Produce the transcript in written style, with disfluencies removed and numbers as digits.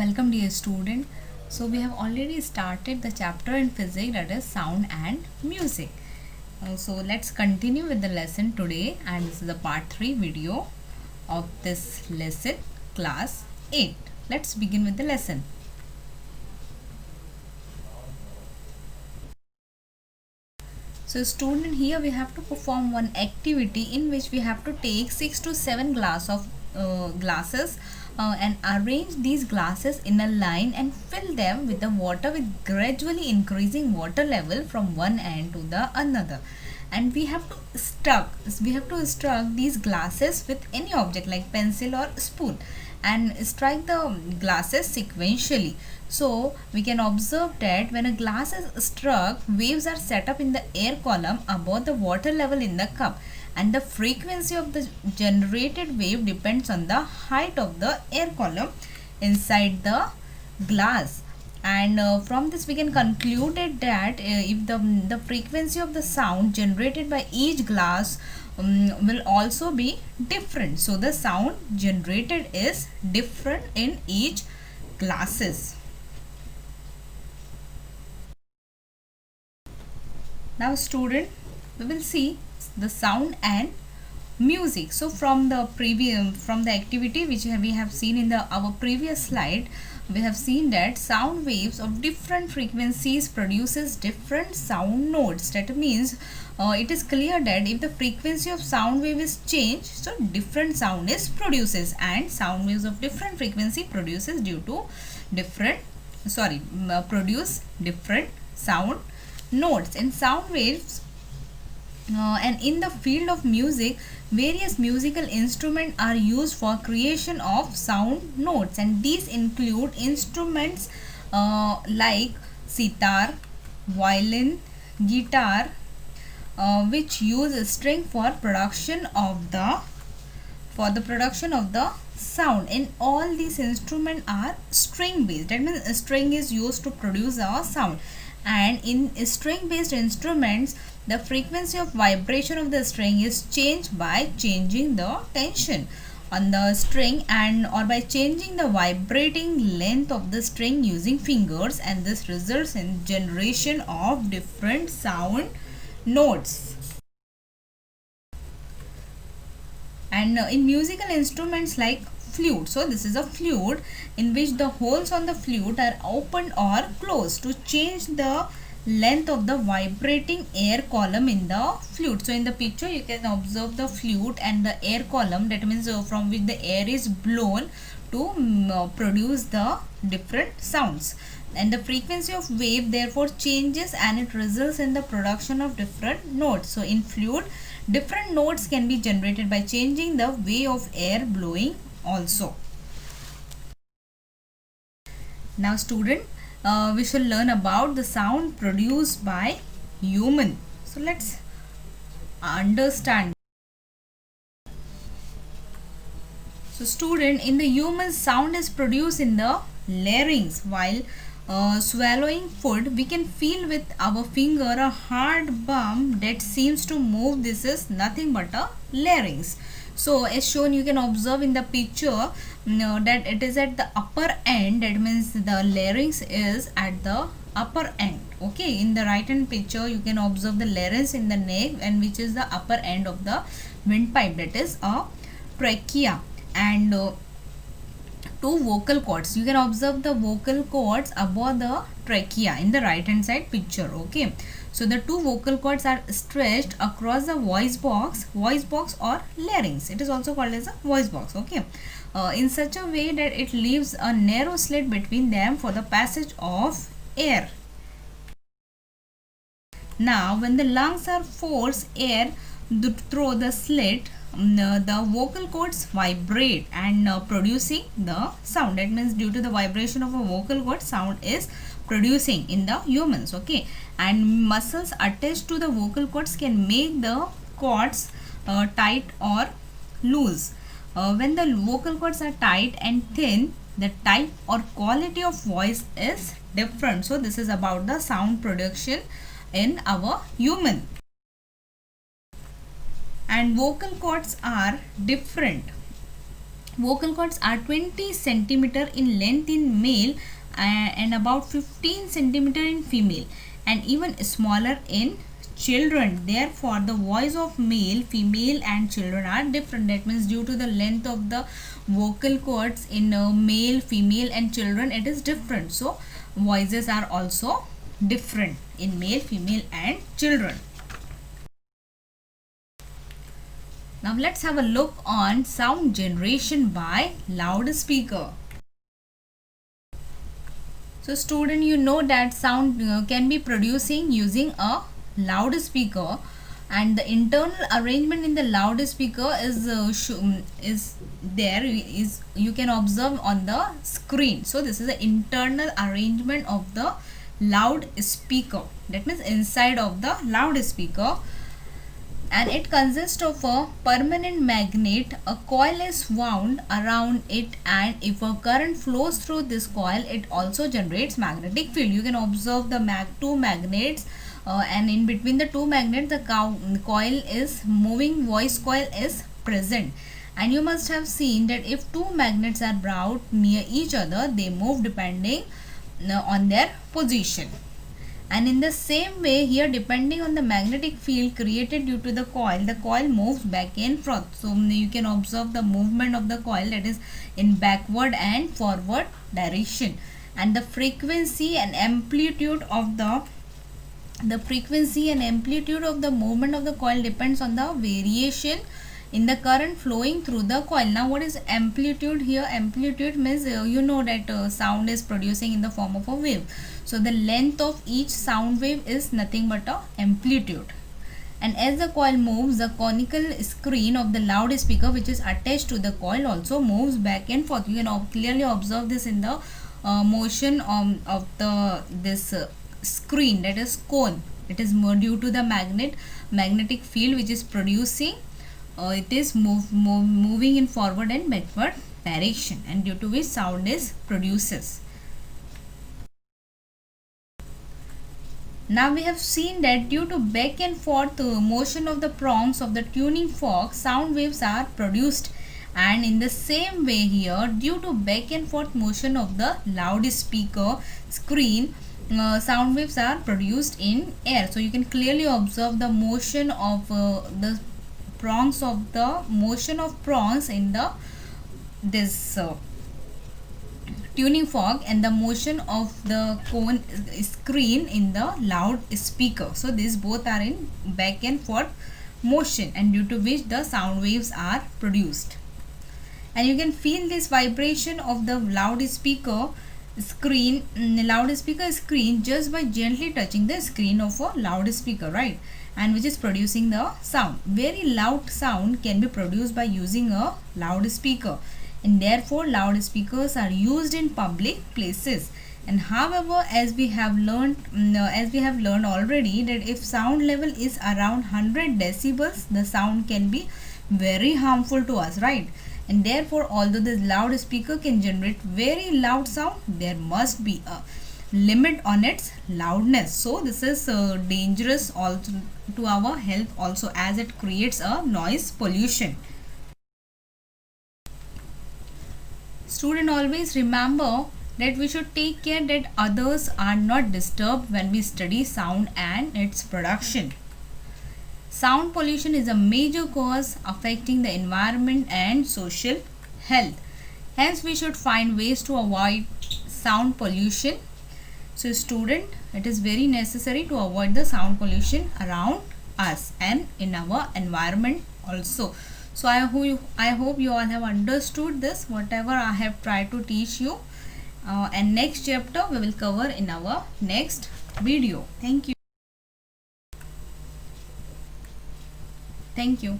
Welcome dear student. So we have already started the chapter in physics, that is sound and music. So let's continue with the lesson today, and this is the part 3 video of this lesson, class 8. Let's begin with the lesson. So student, here we have to perform one activity in which we have to take 6 to 7 glasses and arrange these glasses in a line and fill them with the water with gradually increasing water level from one end to the another. And we have to struck these glasses with any object like pencil or spoon and strike the glasses sequentially. So we can observe that when a glass is struck, waves are set up in the air column above the water level in the cup, and the frequency of the generated wave depends on the height of the air column inside the glass. And from this we can conclude that if the frequency of the sound generated by each glass will also be different. So the sound generated is different in each glasses. Now student, we will see the sound and music. So from the activity which we have seen in our previous slide, we have seen that sound waves of different frequencies produces different sound notes. That means it is clear that if the frequency of sound wave is changed, so different sound is produces, and sound waves of different frequency produces produce different sound notes. And sound waves and in the field of music, various musical instruments are used for creation of sound notes, and these include instruments like sitar, violin, guitar, which use a string for production of the sound. And all these instruments are string based. That means a string is used to produce a sound, and in string based instruments the frequency of vibration of the string is changed by changing the tension on the string or by changing the vibrating length of the string using fingers, and this results in generation of different sound notes. And in musical instruments like flute, so this is a flute in which the holes on the flute are opened or closed to change the length of the vibrating air column in the flute. So in the picture you can observe the flute and the air column, that means from which the air is blown to produce the different sounds, and the frequency of wave therefore changes and it results in the production of different notes. So in flute, different notes can be generated by changing the way of air blowing also. Now student, we shall learn about the sound produced by human. So let's understand. So student, in the human, sound is produced in the larynx. While swallowing food, we can feel with our finger a hard bump that seems to move. This is nothing but a larynx. So as shown, you can observe in the picture that it is at the upper end. That means the larynx is at the upper end. Okay, in the right hand picture you can observe the larynx in the neck, and which is the upper end of the windpipe, that is a trachea. And two vocal cords, you can observe the vocal cords above the trachea in the right hand side picture. Okay, so the two vocal cords are stretched across the voice box or larynx. It is also called as a voice box. Okay, in such a way that it leaves a narrow slit between them for the passage of air. Now when the lungs are forced air through the slit, the vocal cords vibrate and producing the sound. That means due to the vibration of a vocal cord, sound is producing in the humans. Okay, and muscles attached to the vocal cords can make the cords tight or loose. When the vocal cords are tight and thin, the type or quality of voice is different. So this is about the sound production in our human. And vocal cords are different Vocal cords are 20 centimeter in length in male and about 15 centimeter in female, and even smaller in children. Therefore, the voice of male, female and children are different. That means due to the length of the vocal cords in male, female and children, it is different. So, voices are also different in male, female and children. Now let's have a look on sound generation by loudspeaker. So student, you know that sound can be producing using a loudspeaker, and the internal arrangement in the loudspeaker is you can observe on the screen. So this is the internal arrangement of the loudspeaker. That means inside of the loudspeaker, and it consists of a permanent magnet. A coil is wound around it, and if a current flows through this coil, it also generates magnetic field. You can observe the two magnets, and in between the two magnets the coil is moving, voice coil is present. And you must have seen that if two magnets are brought near each other, they move depending on their position. And in the same way here, depending on the magnetic field created due to the coil moves back and forth. So you can observe the movement of the coil, that is in backward and forward direction. And the frequency and amplitude of the movement of the coil depends on the variation in the current flowing through the coil. Now what is amplitude here? Amplitude means you know that sound is producing in the form of a wave. So the length of each sound wave is nothing but a amplitude. And as the coil moves, the conical screen of the loudspeaker which is attached to the coil also moves back and forth. You can clearly observe this in the motion of this screen, that is cone. It is more due to the magnetic field which is producing. It is moving in forward and backward direction, and due to which sound is produces. Now we have seen that due to back and forth motion of the prongs of the tuning fork, sound waves are produced. And in the same way here, due to back and forth motion of the loudspeaker screen, sound waves are produced in air. So you can clearly observe the motion of the prongs of the motion of prongs in the this tuning fork, and the motion of the cone screen in the loudspeaker. So these both are in back and forth motion, and due to which the sound waves are produced. And you can feel this vibration of the loudspeaker screen just by gently touching the screen of a loudspeaker, right? And which is producing the sound. Very loud sound can be produced by using a loudspeaker, and therefore loudspeakers are used in public places. And however, as we have learned already, that if sound level is around 100 decibels, the sound can be very harmful to us, right? And therefore, although this loudspeaker can generate very loud sound, there must be a limit on its loudness. So this is dangerous also to our health also, as it creates a noise pollution. Student, always remember that we should take care that others are not disturbed when we study sound and its production. Sound pollution is a major cause affecting the environment and social health. Hence, we should find ways to avoid sound pollution. So, student, it is very necessary to avoid the sound pollution around us and in our environment also. So, I hope you all have understood this, whatever I have tried to teach you. And next chapter we will cover in our next video. Thank you. Thank you.